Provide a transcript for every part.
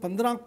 15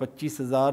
25,000,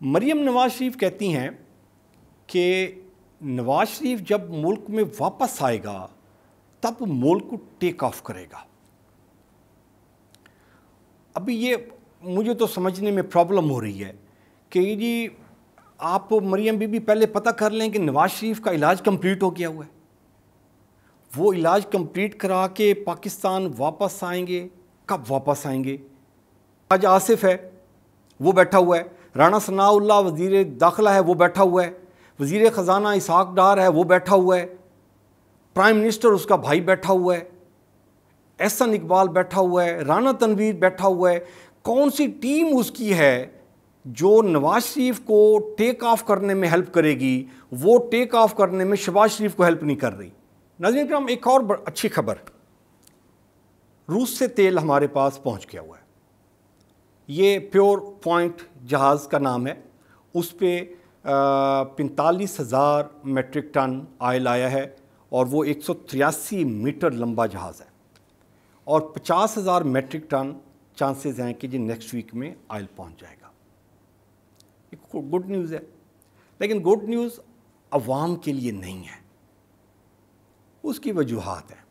مریم نواز شریف کہتی ہیں کہ نواز شریف جب ملک میں واپس آئے گا تب ملک کو ٹیک آف کرے گا۔ ابھی یہ مجھے تو سمجھنے میں پرابلم ہو رہی ہے کہ جی آپ مریم بی بی پہلے پتہ کر لیں کہ نواز شریف کا علاج کمپلیٹ ہو گیا ہوا ہے، وہ علاج کمپلیٹ کرا کے پاکستان واپس آئیں گے، کب واپس آئیں گے؟ آج آصف ہے وہ بیٹھا ہوا ہے، رانا ثناء اللہ وزیر داخلہ ہے وہ بیٹھا ہوا ہے، وزیر خزانہ اسحاق ڈار ہے وہ بیٹھا ہوا ہے، پرائم منسٹر اس کا بھائی بیٹھا ہوا ہے، احسن اقبال بیٹھا ہوا ہے، رانا تنویر بیٹھا ہوا ہے۔ کون سی ٹیم اس کی ہے جو نواز شریف کو ٹیک آف کرنے میں ہیلپ کرے گی؟ وہ ٹیک آف کرنے میں شہباز شریف کو ہیلپ نہیں کر رہی۔ ناظرین کرام، ایک اور اچھی خبر، روس سے تیل ہمارے پاس پہنچ گیا ہوا ہے۔ یہ پیور پوائنٹ جہاز کا نام ہے، اس پہ 45,000 میٹرک ٹن آئل آیا ہے اور وہ 183 میٹر لمبا جہاز ہے، اور 50,000 میٹرک ٹن چانسز ہیں کہ نیکسٹ ویک میں آئل پہنچ جائے گا۔ ایک گڈ نیوز ہے، لیکن گڈ نیوز عوام کے لیے نہیں ہے، اس کی وجوہات ہیں۔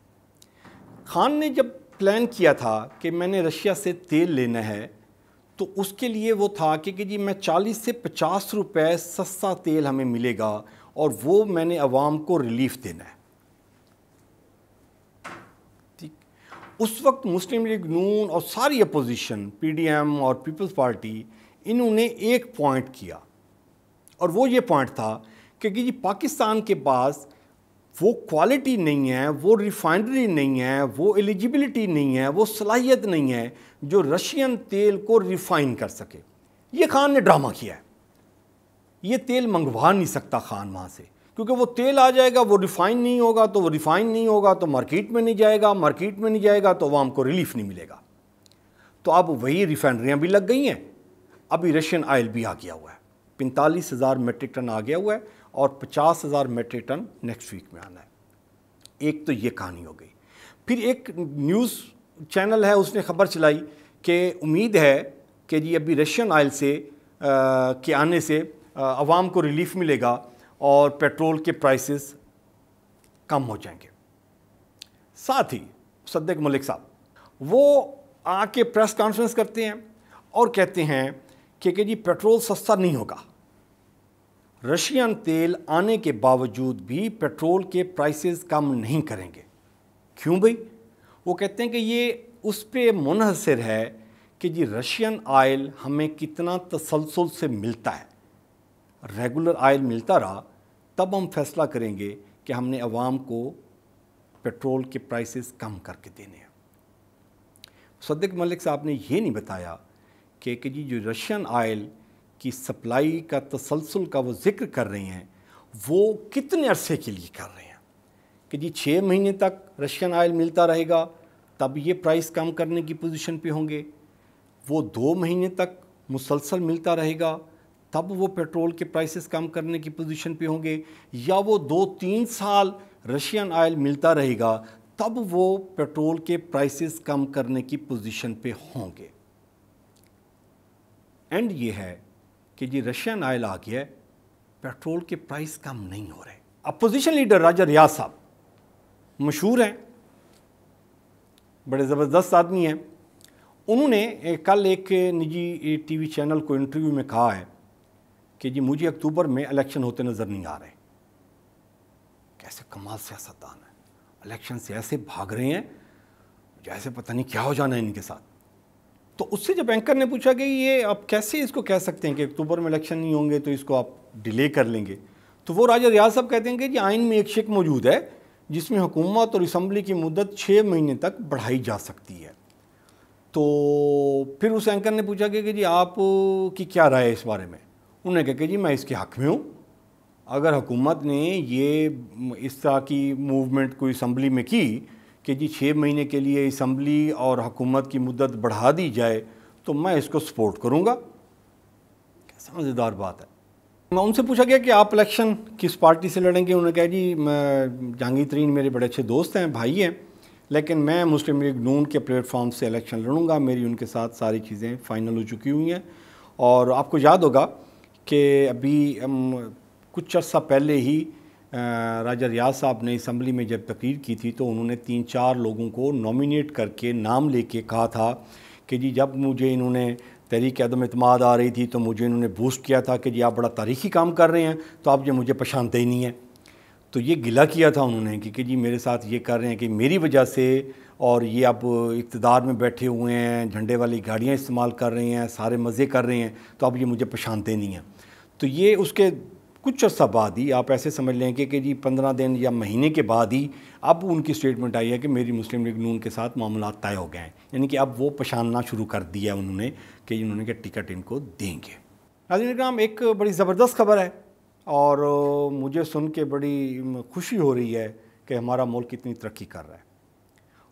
خان نے جب پلان کیا تھا کہ میں نے رشیا سے تیل لینا ہے تو اس کے لیے وہ تھا کہ جی میں 40 سے 50 روپے سستا تیل ہمیں ملے گا اور وہ میں نے عوام کو ریلیف دینا ہے۔ ٹھیک، اس وقت مسلم لیگ نون اور ساری اپوزیشن، پی ڈی ایم اور پیپلز پارٹی، انہوں نے ایک پوائنٹ کیا، اور وہ یہ پوائنٹ تھا کہ جی پاکستان کے پاس وہ کوالٹی نہیں ہے، وہ ریفائنری نہیں ہے، وہ ایلیجیبلٹی نہیں ہے، وہ صلاحیت نہیں ہے جو رشین تیل کو ریفائن کر سکے۔ یہ خان نے ڈرامہ کیا ہے، یہ تیل منگوا نہیں سکتا خان وہاں سے، کیونکہ وہ تیل آ جائے گا، وہ ریفائن نہیں ہوگا، تو وہ ریفائن نہیں ہوگا تو مارکیٹ میں نہیں جائے گا، مارکیٹ میں نہیں جائے گا تو عوام کو ریلیف نہیں ملے گا۔ تو اب وہی ریفائنریاں بھی لگ گئی ہیں، ابھی رشین آئل بھی آ گیا ہوا ہے، 45,000 میٹرک ٹن آ گیا ہوا ہے اور 50,000 میٹرک ٹن نیکسٹ ویک میں آنا ہے۔ ایک تو یہ کہانی ہو گئی۔ پھر ایک نیوز چینل ہے، اس نے خبر چلائی کہ امید ہے کہ جی ابھی رشین آئل کے آنے سے عوام کو ریلیف ملے گا اور پیٹرول کے پرائسز کم ہو جائیں گے۔ ساتھ ہی مصدق ملک صاحب وہ آ کے پریس کانفرنس کرتے ہیں اور کہتے ہیں کہ جی پیٹرول سستا نہیں ہوگا، رشین تیل آنے کے باوجود بھی پیٹرول کے پرائسز کم نہیں کریں گے۔ کیوں بھئی؟ وہ کہتے ہیں کہ یہ اس پہ منحصر ہے کہ جی رشین آئل ہمیں کتنا تسلسل سے ملتا ہے، ریگولر آئل ملتا رہا تب ہم فیصلہ کریں گے کہ ہم نے عوام کو پیٹرول کے پرائسز کم کر کے دینے ہیں۔ مصدق ملک صاحب نے یہ نہیں بتایا کہ جی جو رشین آئل کی سپلائی کا تسلسل کا وہ ذکر کر رہے ہیں وہ کتنے عرصے کے لیے کر رہے ہیں، کہ جی 6 مہینے تک رشین آئل ملتا رہے گا تب یہ پرائس کم کرنے کی پوزیشن پہ ہوں گے، وہ 2 مہینے تک مسلسل ملتا رہے گا تب وہ پیٹرول کے پرائسز کم کرنے کی پوزیشن پہ ہوں گے، یا وہ 2-3 سال رشین آئل ملتا رہے گا تب وہ پیٹرول کے پرائسز کم کرنے کی پوزیشن پہ ہوں گے۔ اینڈ یہ ہے کہ جی رشین آئل آ گیا ہے، پیٹرول کے پرائس کم نہیں ہو رہے۔ اپوزیشن لیڈر راجہ ریاض صاحب مشہور ہیں، بڑے زبردست آدمی ہیں، انہوں نے کل ایک نجی ٹی وی چینل کو انٹرویو میں کہا ہے کہ جی مجھے اکتوبر میں الیکشن ہوتے نظر نہیں آ رہے۔ کیسے کمال سیاستدان ہیں، الیکشن سے ایسے بھاگ رہے ہیں جیسے پتہ نہیں کیا ہو جانا ہے ان کے ساتھ۔ تو اس سے جب اینکر نے پوچھا کہ یہ آپ کیسے اس کو کہہ سکتے ہیں کہ اکتوبر میں الیکشن نہیں ہوں گے تو اس کو آپ ڈیلے کر لیں گے، تو وہ راجہ ریاض صاحب کہتے ہیں کہ جی آئین میں ایک شک موجود ہے جس میں حکومت اور اسمبلی کی مدت 6 مہینے تک بڑھائی جا سکتی ہے۔ تو پھر اس اینکر نے پوچھا کہ جی آپ کی کیا رائے ہے اس بارے میں؟ انہوں نے کہا کہ جی میں اس کے حق میں ہوں، اگر حکومت نے یہ اس طرح کی موومنٹ کوئی اسمبلی میں کی کہ جی 6 مہینے کے لیے اسمبلی اور حکومت کی مدت بڑھا دی جائے تو میں اس کو سپورٹ کروں گا۔ کیسا مزیدار بات ہے۔ میں ان سے پوچھا گیا کہ آپ الیکشن کس پارٹی سے لڑیں گے؟ انہوں نے کہا جی میں جہانگیر ترین میرے بڑے اچھے دوست ہیں، بھائی ہیں، لیکن میں مسلم لیگ نون کے پلیٹ فارم سے الیکشن لڑوں گا، میری ان کے ساتھ ساری چیزیں فائنل ہو چکی ہوئی ہیں۔ اور آپ کو یاد ہوگا کہ ابھی کچھ عرصہ پہلے ہی راجہ ریاض صاحب نے اسمبلی میں جب تقریر کی تھی تو انہوں نے 3-4 لوگوں کو نامینیٹ کر کے نام لے کے کہا تھا کہ جی جب مجھے انہوں نے تحریک عدم اعتماد آ رہی تھی تو مجھے انہوں نے بوسٹ کیا تھا کہ جی آپ بڑا تاریخی کام کر رہے ہیں تو آپ جو مجھے پہچانتے ہی نہیں ہیں. تو یہ گلہ کیا تھا انہوں نے کہ جی میرے ساتھ یہ کر رہے ہیں کہ میری وجہ سے، اور یہ اب اقتدار میں بیٹھے ہوئے ہیں، جھنڈے والی گاڑیاں استعمال کر رہے ہیں، سارے مزے کر رہے ہیں، تو اب یہ مجھے پہچانتے نہیں ہیں. تو یہ اس کے کچھ عرصہ بعد ہی آپ ایسے سمجھ لیں کہ جی 15 دن یا مہینے کے بعد ہی اب ان کی سٹیٹمنٹ آئی ہے کہ میری مسلم لیگ نون کے ساتھ معاملات طے ہو گئے ہیں. یعنی کہ اب وہ پہچاننا شروع کر دیا انہوں نے کہ انہوں نے کہ ٹکٹ ان کو دیں گے. ناظرین اکرام، ایک بڑی زبردست خبر ہے اور مجھے سن کے بڑی خوشی ہو رہی ہے کہ ہمارا ملک اتنی ترقی کر رہا ہے.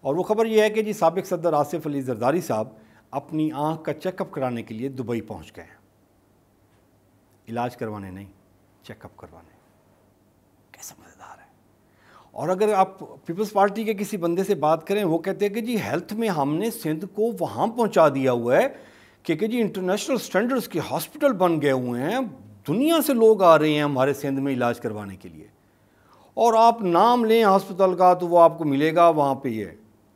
اور وہ خبر یہ ہے کہ جی سابق صدر آصف علی زرداری صاحب اپنی آنکھ کا چیک اپ کرانے کے لیے دبئی پہنچ گئے ہیں. علاج کروانے نہیں، چیک اپ کروانے. کیسا مزیدار ہے. اور اگر آپ پیپلز پارٹی کے کسی بندے سے بات کریں، وہ کہتے ہیں کہ جی ہیلتھ میں ہم نے سندھ کو وہاں پہنچا دیا ہوا ہے کہ جی انٹرنیشنل سٹینڈرڈز کے ہاسپٹل بن گئے ہوئے ہیں، دنیا سے لوگ آ رہے ہیں ہمارے سندھ میں علاج کروانے کے لیے، اور آپ نام لیں ہاسپٹل کا تو وہ آپ کو ملے گا وہاں پہ. یہ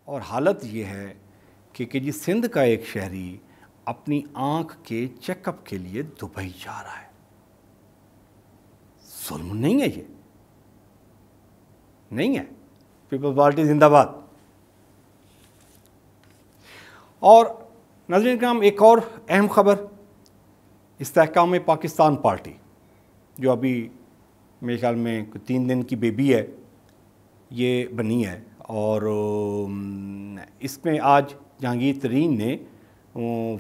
اور حالت یہ ہے کہ جی سندھ کا ایک شہری اپنی آنکھ کے چیک اپ کے لیے دبئی جا رہا ہے. ظلم نہیں ہے؟ یہ نہیں ہے. پیپلز پارٹی زندہ باد. اور ناظرین کرام، ایک اور اہم خبر، استحکام پاکستان پارٹی جو ابھی میرے خیال میں 3 دن کی بیبی ہے، یہ بنی ہے. اور اس میں آج جہانگیر ترین نے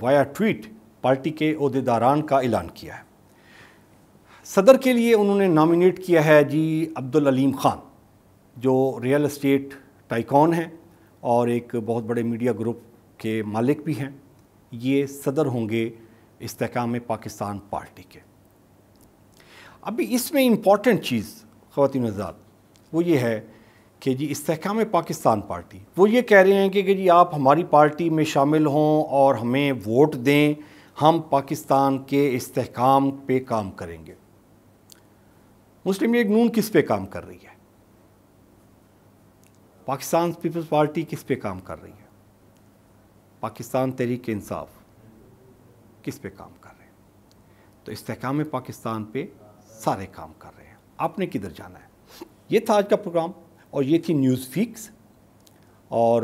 وایا ٹویٹ پارٹی کے عہدیداران کا اعلان کیا ہے. صدر کے لیے انہوں نے نامینیٹ کیا ہے جی عبدالعلیم خان، جو ریئل اسٹیٹ ٹائکون ہیں اور ایک بہت بڑے میڈیا گروپ کے مالک بھی ہیں. یہ صدر ہوں گے استحکام پاکستان پارٹی کے. ابھی اس میں امپورٹنٹ چیز خواتین حضرات وہ یہ ہے کہ جی استحکام پاکستان پارٹی وہ یہ کہہ رہے ہیں کہ جی آپ ہماری پارٹی میں شامل ہوں اور ہمیں ووٹ دیں، ہم پاکستان کے استحکام پہ کام کریں گے. مسلم لیگ نون کس پہ کام کر رہی ہے؟ پاکستان پیپلز پارٹی کس پہ کام کر رہی ہے؟ پاکستان تحریک انصاف کس پہ کام کر رہے ہیں؟ تو استحکام پاکستان پہ سارے کام کر رہے ہیں. آپ نے کدھر جانا ہے؟ یہ تھا آج کا پروگرام اور یہ تھی نیوز فیکس. اور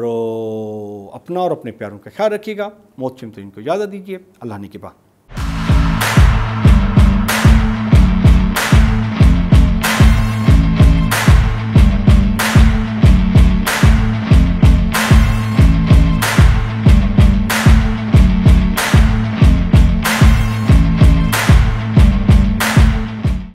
اپنا اور اپنے پیاروں کا خیال رکھیے گا. محتشم ترین کو اجازت دیجیے. اللہ نے کے بعد.